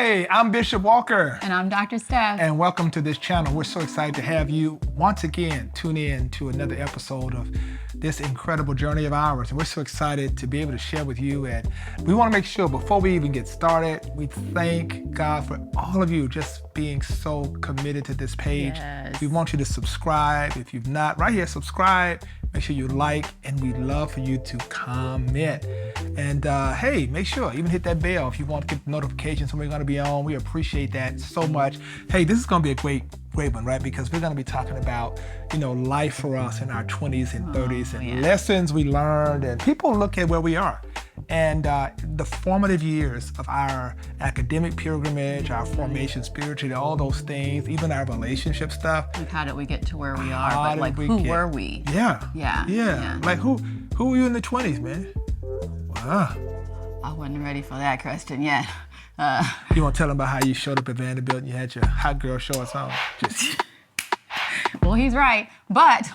Hey, I'm Bishop Walker. And I'm Dr. Steph. And welcome to this channel. We're so excited to have you once again tune in to another episode of this incredible journey of ours. And we're so excited to be able to share with you. And we want to make sure before we even get started, we thank God for all of you just being so committed to this page. Yes. We want you to subscribe. If you've not, right here, subscribe. Make sure you like, and we'd love for you to comment. And hey, make sure even hit that bell if you want to get notifications when we're going to be on. We appreciate that so much. Hey, this is going to be a great one, right? Because we're going to be talking about, life for us in our 20s and 30s and lessons we learned. And people look at where we are and the formative years of our academic pilgrimage, our formation spiritually, all those things, even our relationship stuff. Like, how did we get to where we are? But like, who were we? Yeah. Like, who were you in the 20s, man? Wow. I wasn't ready for that question yet. You want to tell them about how you showed up at Vanderbilt and you had your hot girl shorts on? Well, he's right, but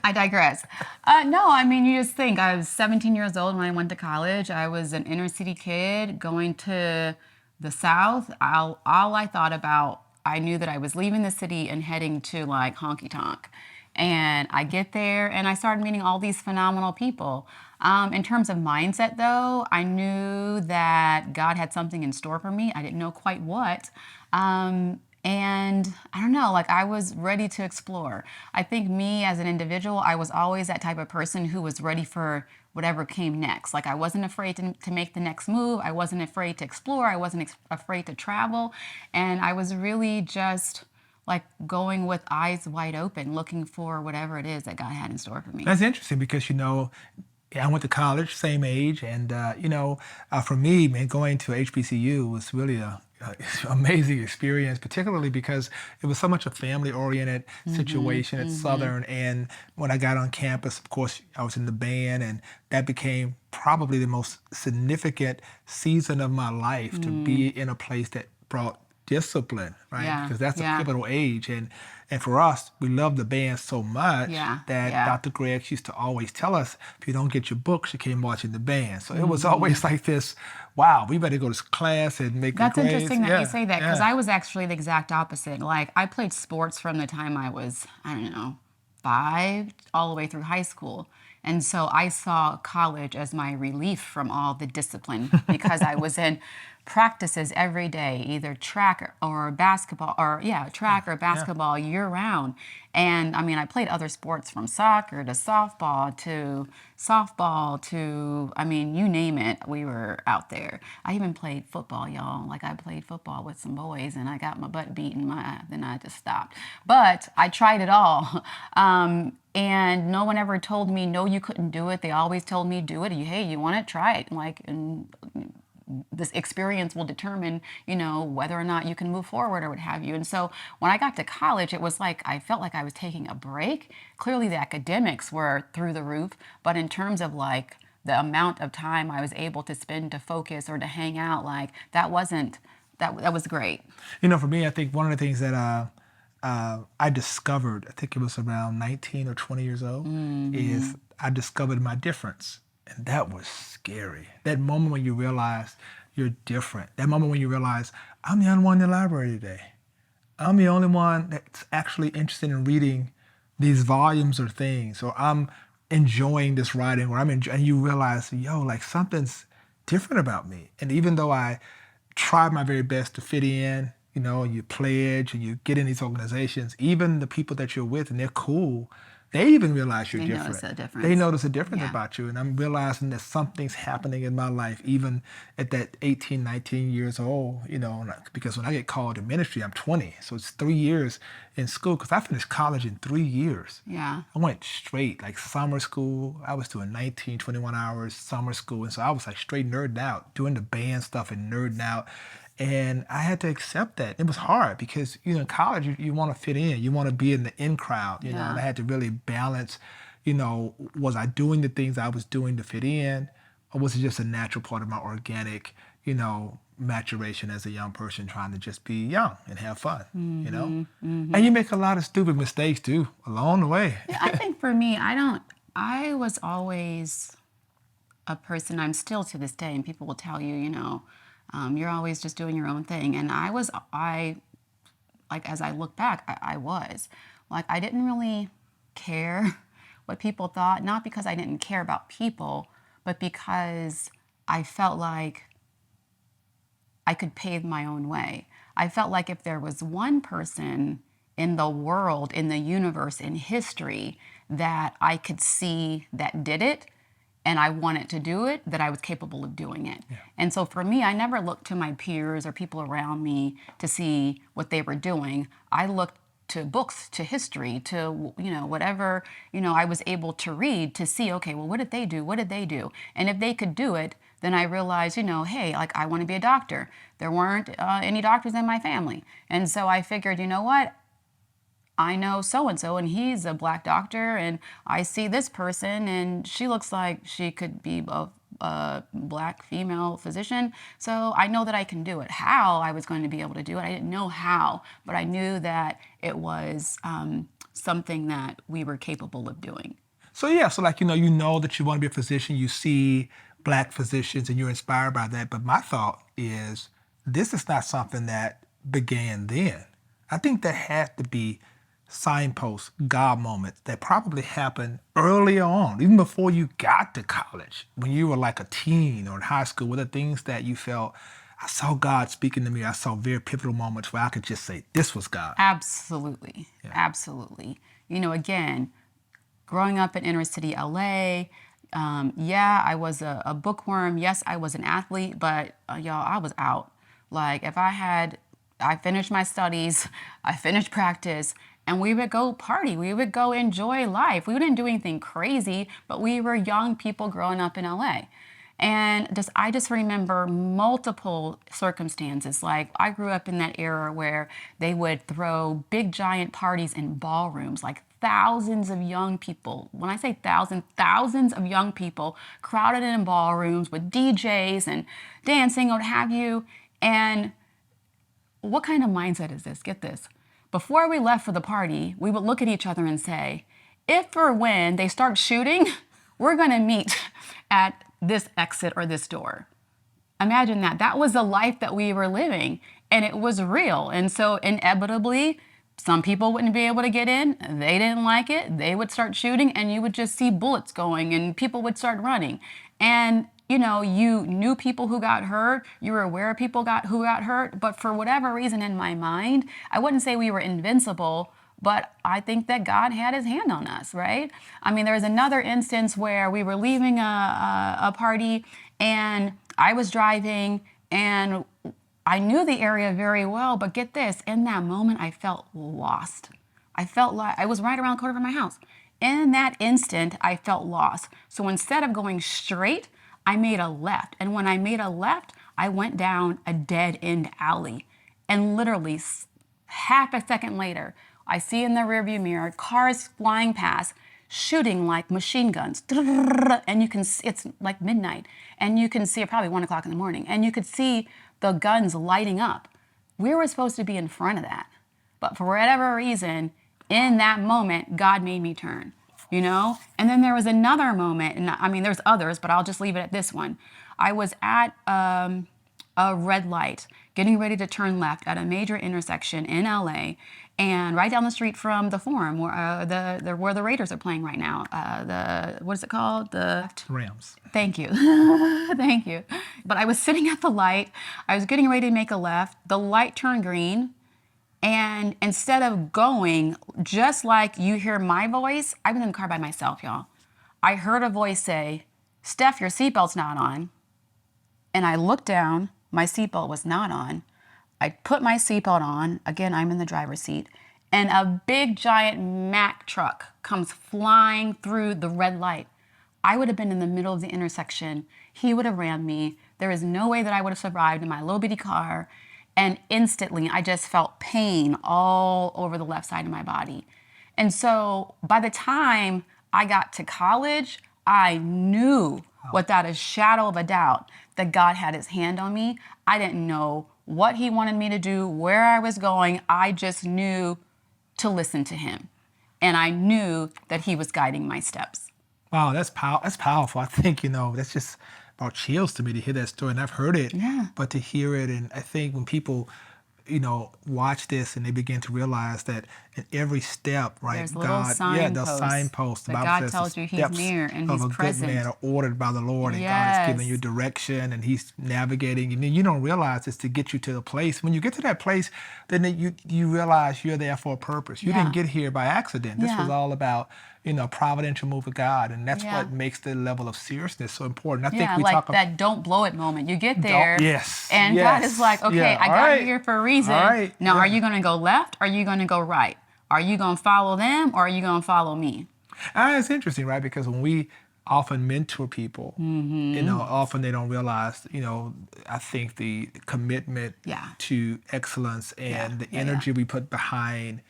I digress. No, I mean, you just think I was 17 years old when I went to college. I was an inner city kid going to the South. All I thought about, I knew that I was leaving the city and heading to like honky tonk. And I get there and I started meeting all these phenomenal people. In terms of mindset, though, I knew that God had something in store for me. I didn't know quite what. And I don't know, like I was ready to explore. I think me as an individual, I was always that type of person who was ready for whatever came next. Like I wasn't afraid to make the next move. I wasn't afraid to explore. I wasn't afraid to travel. And I was really just like going with eyes wide open, looking for whatever it is that God had in store for me. That's interesting because, I went to college, same age. And, for me, man, going to HBCU was really a amazing experience, particularly because it was so much a family-oriented situation at Southern. And when I got on campus, of course, I was in the band, and that became probably the most significant season of my life to be in a place that brought discipline, right? Yeah, because that's a pivotal age. And for us, we love the band so much that Dr. Gregg used to always tell us, if you don't get your books, you can't watch in the band. So it was always like this, wow, we better go to class and make That's grades. interesting that you say that, because I was actually the exact opposite. Like I played sports from the time I was, 5 all the way through high school. And so I saw college as my relief from all the discipline because I was in practices every day, either track or basketball, or basketball year round. And I mean, I played other sports from soccer to softball to you name it, we were out there. I even played football, y'all. Like I played football with some boys and I got my butt beaten, then I just stopped. But I tried it all. And no one ever told me, no, you couldn't do it. They always told me, do it. Hey, you want it? Try it. And this experience will determine, whether or not you can move forward or what have you. And so when I got to college, it was like I felt like I was taking a break. Clearly the academics were through the roof, but in terms of like the amount of time I was able to spend to focus or to hang out, like that was great. For me, I think one of the things that I discovered, I think it was around 19 or 20 years old, is I discovered my difference. And that was scary. That moment when you realize you're different. That moment when you realize, I'm the only one in the library today. I'm the only one that's actually interested in reading these volumes or things. Or I'm enjoying this writing. And you realize, like something's different about me. And even though I tried my very best to fit in, you pledge and you get in these organizations, even the people that you're with and they're cool, they even realize you're different. Notice a difference. They notice a difference about you. And I'm realizing that something's happening in my life, even at that 18, 19 years old, because when I get called to ministry, I'm 20. So it's 3 years in school, because I finished college in 3 years. Yeah. I went straight, like summer school. I was doing 19, 21 hours summer school. And so I was like straight nerding out, doing the band stuff and nerding out. And I had to accept that. It was hard because, in college, you want to fit in. You want to be in the in crowd, and I had to really balance, was I doing the things I was doing to fit in, or was it just a natural part of my organic, maturation as a young person trying to just be young and have fun, And you make a lot of stupid mistakes, too, along the way. Yeah, I think for me, I was always a person, I'm still to this day, and people will tell you, You're always just doing your own thing. And like, as I look back, I was. Like, I didn't really care what people thought, not because I didn't care about people, but because I felt like I could pave my own way. I felt like if there was one person in the world, in the universe, in history that I could see that did it, and I wanted to do it, that I was capable of doing it. Yeah. And so for me, I never looked to my peers or people around me to see what they were doing. I looked to books, to history, to, whatever, I was able to read to see, okay, well, what did they do? What did they do? And if they could do it, then I realized, hey, like, I want to be a doctor. There weren't any doctors in my family. And so I figured, you know what? I know so-and-so, and he's a Black doctor, and I see this person, and she looks like she could be a Black female physician, so I know that I can do it. How I was going to be able to do it, I didn't know how, but I knew that it was something that we were capable of doing. So yeah, so like, you know that you want to be a physician, you see Black physicians and you're inspired by that. But my thought is this is not something that began then. I think there had to be signposts, God moments that probably happened earlier on, even before you got to college, when you were like a teen or in high school. Were the things that you felt, I saw God speaking to me, I saw very pivotal moments where I could just say, this was God? Absolutely. Yeah. Absolutely. Again, growing up in inner city LA, yeah, I was a bookworm. Yes, I was an athlete, but y'all, I was out. Like, I finished my studies, I finished practice, and we would go party. We would go enjoy life. We wouldn't do anything crazy, but we were young people growing up in LA. And I just remember multiple circumstances. Like, I grew up in that era where they would throw big giant parties in ballrooms, like thousands of young people. When I say thousands of young people crowded in ballrooms with DJs and dancing, what have you. And what kind of mindset is this? Get this. Before we left for the party, we would look at each other and say, if or when they start shooting, we're going to meet at this exit or this door. Imagine that. That was the life that we were living, and it was real. And so inevitably, some people wouldn't be able to get in. They didn't like it. They would start shooting, and you would just see bullets going, and people would start running. And you knew people who got hurt. You were aware of people who got hurt. But for whatever reason in my mind, I wouldn't say we were invincible, but I think that God had his hand on us, right? I mean, there was another instance where we were leaving a party, and I was driving, and I knew the area very well, but get this, in that moment, I felt lost. I felt like I was right around the corner from my house. In that instant, I felt lost. So instead of going straight, I made a left. And when I made a left, I went down a dead-end alley. And literally half a second later, I see in the rearview mirror cars flying past, shooting like machine guns. And you can see, it's like midnight. And you can see it, probably 1 o'clock in the morning. And you could see the guns lighting up. We were supposed to be in front of that. But for whatever reason, in that moment, God made me turn. And then there was another moment, and I mean, there's others, but I'll just leave it at this one. I was at a red light, getting ready to turn left at a major intersection in LA, and right down the street from the Forum, where the Raiders are playing right now. What is it called? The Rams. Thank you. Thank you. But I was sitting at the light. I was getting ready to make a left. The light turned green. And instead of going, just like you hear my voice, I was in the car by myself, y'all. I heard a voice say, Steph, your seatbelt's not on. And I looked down, my seatbelt was not on. I put my seatbelt on, again, I'm in the driver's seat, and a big giant Mack truck comes flying through the red light. I would have been in the middle of the intersection. He would have rammed me. There is no way that I would have survived in my little bitty car. And instantly, I just felt pain all over the left side of my body. And so by the time I got to college, I knew without a shadow of a doubt that God had his hand on me. I didn't know what he wanted me to do, where I was going. I just knew to listen to him. And I knew that he was guiding my steps. Wow, that's powerful. I think, that's just brought chills to me to hear that story. And I've heard it, Yeah. but to hear it, and I think when people, watch this and they begin to realize that in every step, right, There's little the signposts signposts, the that Bible God says tells the you He's steps near and of He's a good present. man are ordered by the Lord, and God is giving you Yes. direction, and He's navigating, and then you don't realize it's to get you to the place. When you get to that place, then you realize you're there for a purpose. You Yeah. didn't get here by accident. This was Yeah. all about, providential move of God, and that's Yeah. what makes the level of seriousness so important. I think Yeah, we like talk about that don't blow it moment. You get there, yes, and God is like, yes, okay, yeah, I all got you right, here for a reason. all right, Now, are yeah. you going to go left? Or are you going to go right? Are you going to follow them or are you going to follow me? It's interesting, right? Because when we often mentor people, often they don't realize, I think the commitment Yeah. to excellence and the Yeah. energy we put behind,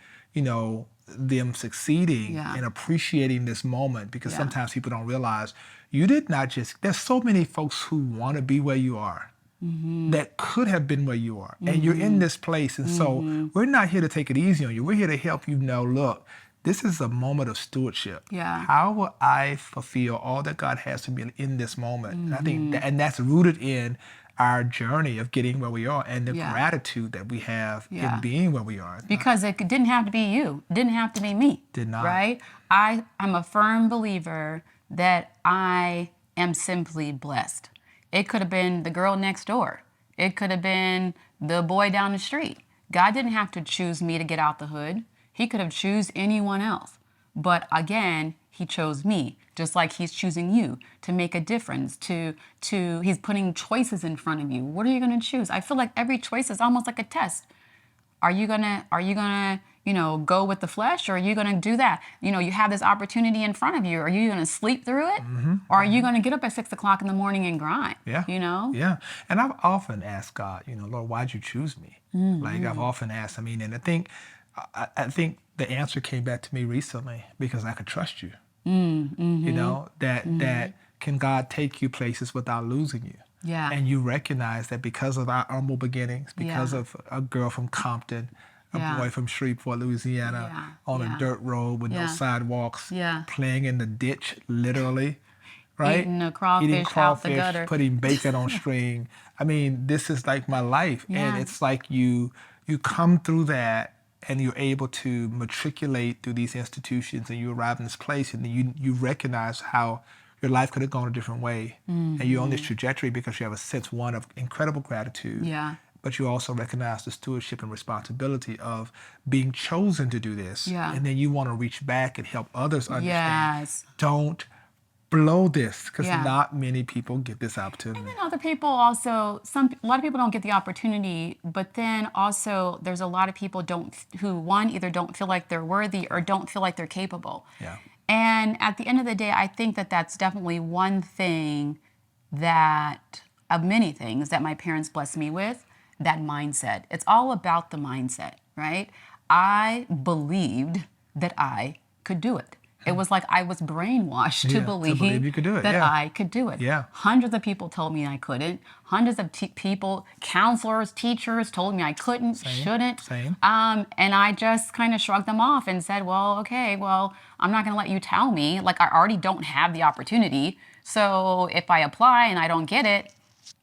them succeeding Yeah. and appreciating this moment, because Yeah. sometimes people don't realize you did not just, there's so many folks who want to be where you are. That could have been where you are, and you're in this place, and so we're not here to take it easy on you. We're here to help you know, look, this is a moment of stewardship. Yeah. How will I fulfill all that God has for me in this moment? And I think and that's rooted in our journey of getting where we are and the Yeah. gratitude that we have Yeah. in being where we are. Because it didn't have to be you. It didn't have to be me. Did not. Right? I'm a firm believer that I am simply blessed. It could have been the girl next door. It could have been the boy down the street. God didn't have to choose me to get out the hood. He could have choose anyone else. But again, He chose me, just like He's choosing you to make a difference, He's putting choices in front of you. What are you going to choose? I feel like every choice is almost like a test. Are you gonna, go with the flesh, or are you gonna do that? You have this opportunity in front of you. Are you gonna sleep through it? Or are you gonna get up at 6 o'clock in the morning and grind? Yeah. Yeah. And I've often asked God, Lord, why'd you choose me? Like I've often asked, and I think the answer came back to me recently, because I could trust you. That can God take you places without losing you? Yeah. And you recognize that because of our humble beginnings, because Yeah. of a girl from Compton, a Yeah. boy from Shreveport, Louisiana, Yeah. on Yeah. a dirt road with no Yeah. sidewalks, Yeah. playing in the ditch, literally, right? Eating a crawfish out the gutter. Putting bacon on string. This is like my life. Yeah. And it's like you come through that, and you're able to matriculate through these institutions, and you arrive in this place, and then you recognize how your life could have gone a different way. And you're on this trajectory because you have a sense, one, of incredible gratitude. Yeah. But you also recognize the stewardship and responsibility of being chosen to do this. Yeah. And then you want to reach back and help others understand. Yes. Don't blow this, because Yeah. not many people get this opportunity. And then other people also, a lot of people don't get the opportunity, but then also there's a lot of people who one, either don't feel like they're worthy or don't feel like they're capable. Yeah. And at the end of the day, I think that that's definitely one thing of many things that my parents blessed me with, that mindset. It's all about the mindset, right? I believed that I could do it. It was like I was brainwashed to believe you could do it. that Yeah. I could do it. Yeah. Hundreds of people told me I couldn't. Hundreds of people, counselors, teachers told me I couldn't, shouldn't. Same. And I just kind of shrugged them off and said, well, okay, I'm not going to let you tell me. Like, I already don't have the opportunity. So if I apply and I don't get it,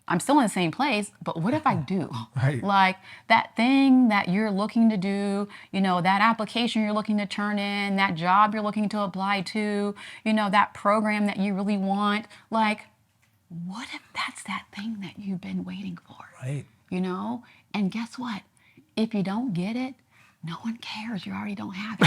I'm still in the same place, but what if I do? Right. Like that thing that you're looking to do, that application you're looking to turn in, that job you're looking to apply to, that program that you really want. Like, what if that's that thing that you've been waiting for? Right. And guess what? If you don't get it, no one cares. You already don't have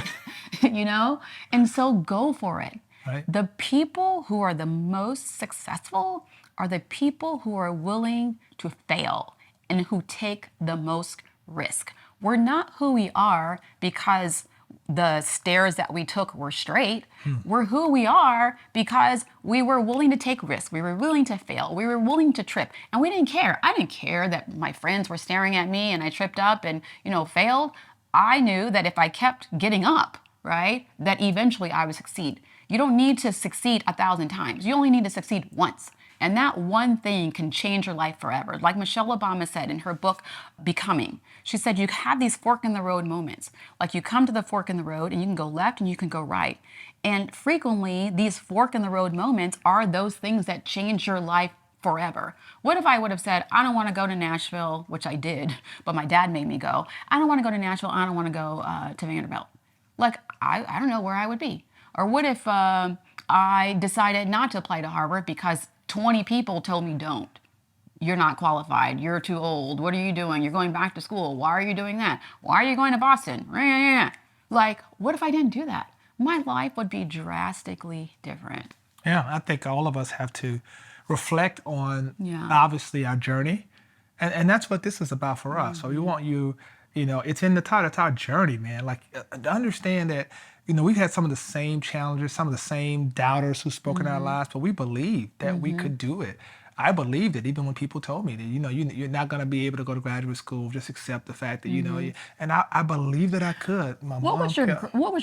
it, And so go for it. Right. The people who are the most successful are the people who are willing to fail and who take the most risk. We're not who we are because the stairs that we took were straight. We're who we are because we were willing to take risks. We were willing to fail. We were willing to trip. And we didn't care. I didn't care that my friends were staring at me and I tripped up and, failed. I knew that if I kept getting up, right, that eventually I would succeed. You don't need to succeed 1,000 times. You only need to succeed once. And that one thing can change your life forever. Like Michelle Obama said in her book, Becoming, she said, you have these fork in the road moments. Like you come to the fork in the road and you can go left and you can go right. And frequently these fork in the road moments are those things that change your life forever. What if I would have said, I don't want to go to Nashville, which I did, but my dad made me go. I don't want to go to Nashville. I don't want to go to Vanderbilt. Like, I don't know where I would be. Or what if I decided not to apply to Harvard because 20 people told me don't. You're not qualified. You're too old. What are you doing? You're going back to school. Why are you doing that? Why are you going to Boston? Like, what if I didn't do that? My life would be drastically different. Yeah, I think all of us have to reflect on, Yeah. obviously, our journey. And that's what this is about for us. So we want you, it's in the title, it's our journey, man. Like, to understand that, we've had some of the same challenges, some of the same doubters who spoke in our lives, but we believed that we could do it. I believed it even when people told me that, you're not going to be able to go to graduate school. Just accept the fact that, and I believed that I could. What was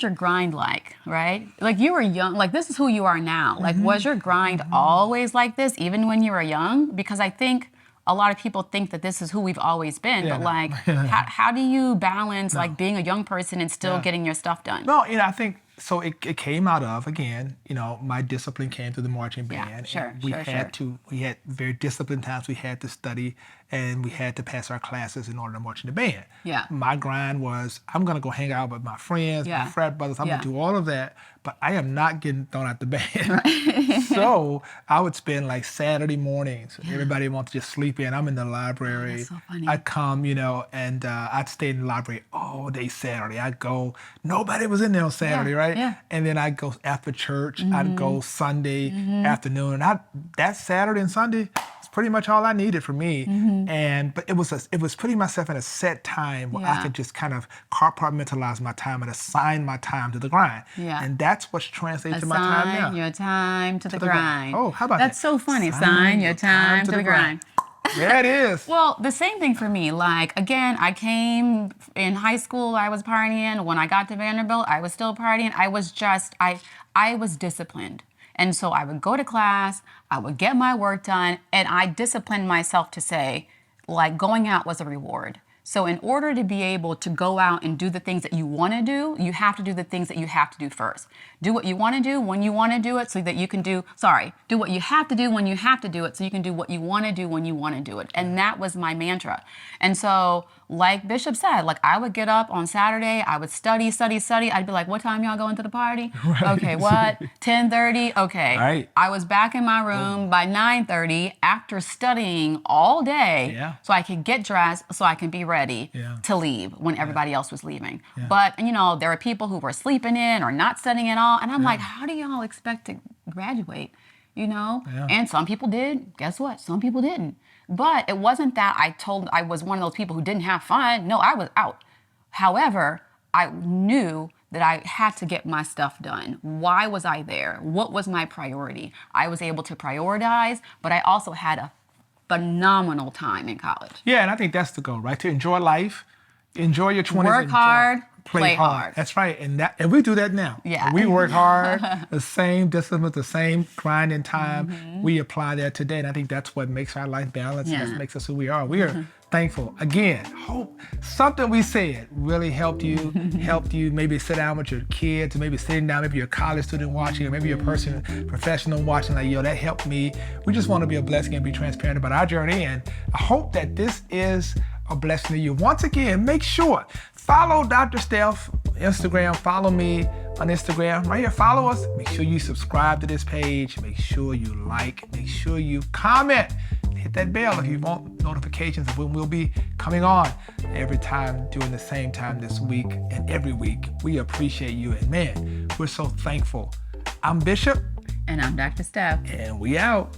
your grind like, right? Like, you were young, like, this is who you are now. Like, was your grind always like this, even when you were young? Because I think a lot of people think that this is who we've always been, but like, how do you balance like being a young person and still getting your stuff done? No, I think, so it came out of, again, my discipline came through the marching band. We had very disciplined times. We had to study and we had to pass our classes in order to march in the band. Yeah. My grind was, I'm going to go hang out with my friends, my frat brothers. I'm going to do all of that, but I am not getting thrown out the band. So I would spend like Saturday mornings. Everybody wants to just sleep in. I'm in the library. That's so funny. I'd come, and I'd stay in the library all day Saturday. I'd go, nobody was in there on Saturday, right? Yeah. And then I'd go after church. I'd go Sunday afternoon. And that Saturday and Sunday is pretty much all I needed for me. But it was putting myself in a set time where I could just kind of compartmentalize my time and assign my time to the grind. Yeah. And that's what's translated to my time now. Assign your time to the grind. Oh, how about That's that? so funny. Assign your time to the grind. There it is. Well, the same thing for me. Like, again, I came in high school, I was partying. When I got to Vanderbilt, I was still partying. I was disciplined. And so I would go to class, I would get my work done, and I disciplined myself to say, like, going out was a reward. So in order to be able to go out and do the things that you want to do, you have to do the things that you have to do first. Do what you want to do when you want to do it so that you can do what you have to do when you have to do it so you can do what you want to do when you want to do it. And that was my mantra. And so, like Bishop said, like, I would get up on Saturday, I would study. I'd be like, what time y'all going to the party? Right. Okay, what? 10:30? Okay. Right. I was back in my room by 9:30 after studying all day so I could get dressed so I can be ready to leave when everybody else was leaving. But, there are people who were sleeping in or not studying at all. And I'm like, how do y'all expect to graduate? And some people did. Guess what? Some people didn't. But it wasn't that I was one of those people who didn't have fun. No, I was out. However, I knew that I had to get my stuff done. Why was I there? What was my priority? I was able to prioritize, but I also had a phenomenal time in college. Yeah, and I think that's the goal, right? To enjoy life, enjoy your 20s. Work hard, play hard. That's right, and we do that now. Yeah. We work hard, the same discipline, the same grinding time. We apply that today, and I think that's what makes our life balanced. And that makes us who we are. We are thankful. Again, hope something we said really helped you maybe sit down with your kids, or maybe sitting down, maybe you're a college student watching, or maybe you're a professional watching, like, that helped me. We just want to be a blessing and be transparent about our journey, and I hope that this is a blessing to you. Once again, make sure, follow Dr. Steph on Instagram, follow me on Instagram, right here, follow us. Make sure you subscribe to this page, make sure you like, make sure you comment, hit that bell if you want notifications of when we'll be coming on every time during the same time this week and every week. We appreciate you, and man, we're so thankful. I'm Bishop. And I'm Dr. Steph. And we out.